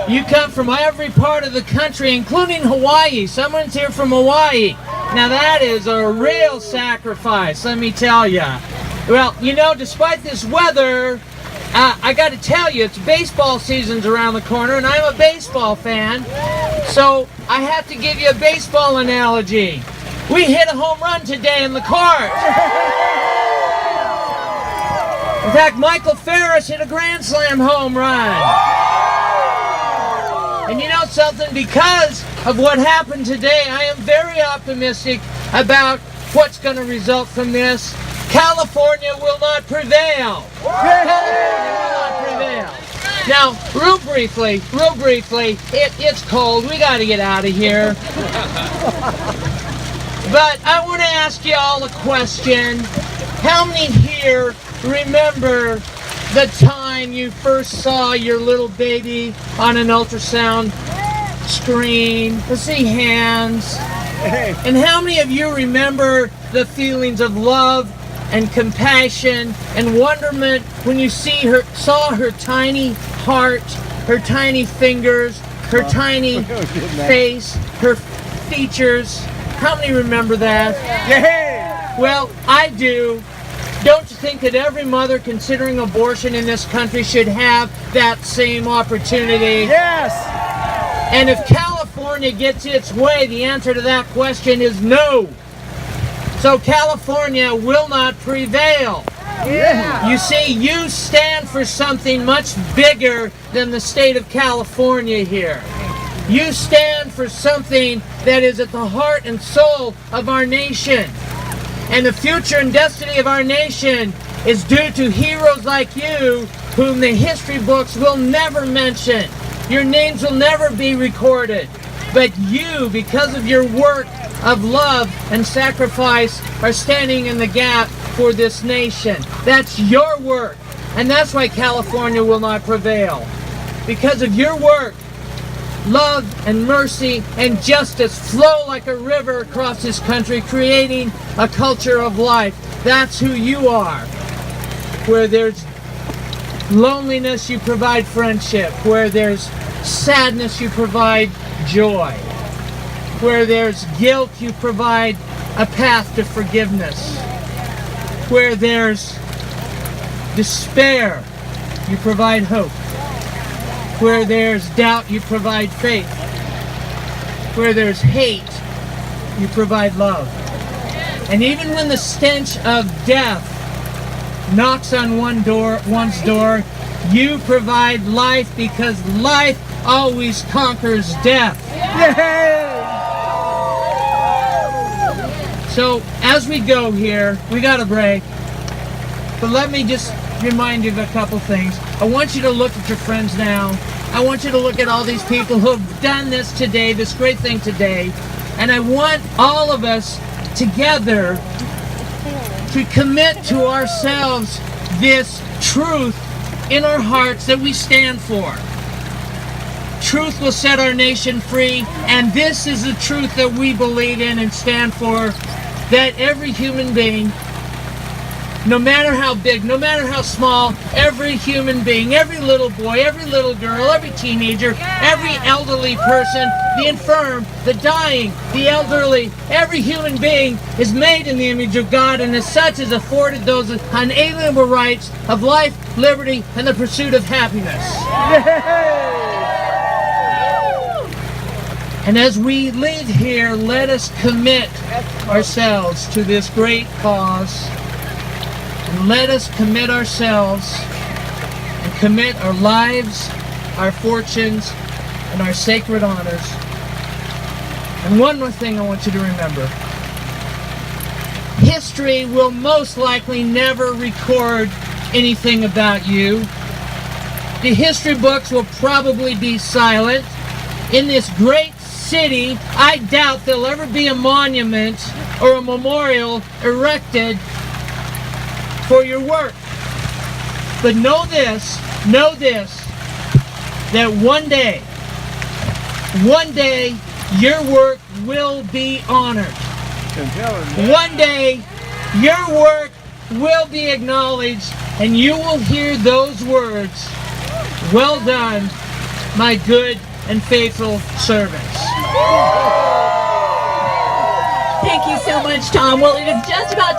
You come from every part of the country, including Hawaii. Someone's here from Hawaii. Now that is a real sacrifice, let me tell you. Well, you know, despite this weather, I got to tell you, it's baseball season's around the corner, and I'm a baseball fan, so I have to give you a baseball analogy. We hit a home run today in the court. In fact, Michael Ferris hit a Grand Slam home run. And you know something? Because of what happened today, I am very optimistic about what's going to result from this. California will not prevail. California will not prevail. Now, real briefly, it's cold. We got to get out of here. But I want to ask you all a question. How many here remember the time you first saw your little baby on an ultrasound screen? Let's see hands. And how many of you remember the feelings of love and compassion and wonderment when you saw her tiny heart, her tiny fingers, her tiny face, her features? How many remember that? Yeah. Well, I do. Don't you think that every mother considering abortion in this country should have that same opportunity? Yes! And if California gets its way, the answer to that question is no. So California will not prevail. Yeah. You see, you stand for something much bigger than the state of California here. You stand for something that is at the heart and soul of our nation. And the future and destiny of our nation is due to heroes like you, whom the history books will never mention. Your names will never be recorded. But you, because of your work of love and sacrifice, are standing in the gap for this nation. That's your work. And that's why California will not prevail. Because of your work, love and mercy and justice flow like a river across this country, creating a culture of life. That's who you are. Where there's loneliness, you provide friendship. Where there's sadness, you provide joy. Where there's guilt, you provide a path to forgiveness. Where there's despair, you provide hope. Where there's doubt, you provide faith. Where there's hate, you provide love. And even when the stench of death knocks on one's door, you provide life, because life always conquers death. So as we go here, we got a break. But let me just remind you of a couple things. I want you to look at your friends now. I want you to look at all these people who have done this today, this great thing today. And I want all of us together to commit to ourselves this truth in our hearts that we stand for. Truth will set our nation free, and this is the truth that we believe in and stand for, that every human being, no matter how big, no matter how small, every human being, every little boy, every little girl, every teenager, every elderly person, the infirm, the dying, the elderly, every human being is made in the image of God, and as such is afforded those unalienable rights of life, liberty, and the pursuit of happiness. And as we leave here, let us commit ourselves to this great cause. And let us commit ourselves and commit our lives, our fortunes, and our sacred honors. And one more thing I want you to remember. History will most likely never record anything about you. The history books will probably be silent. In this great city, I doubt there'll ever be a monument or a memorial erected for your work. But know this, that one day, your work will be honored. One day, your work will be acknowledged, and you will hear those words, "Well done, my good and faithful servants. Thank you so much, Tom. Well, it is just about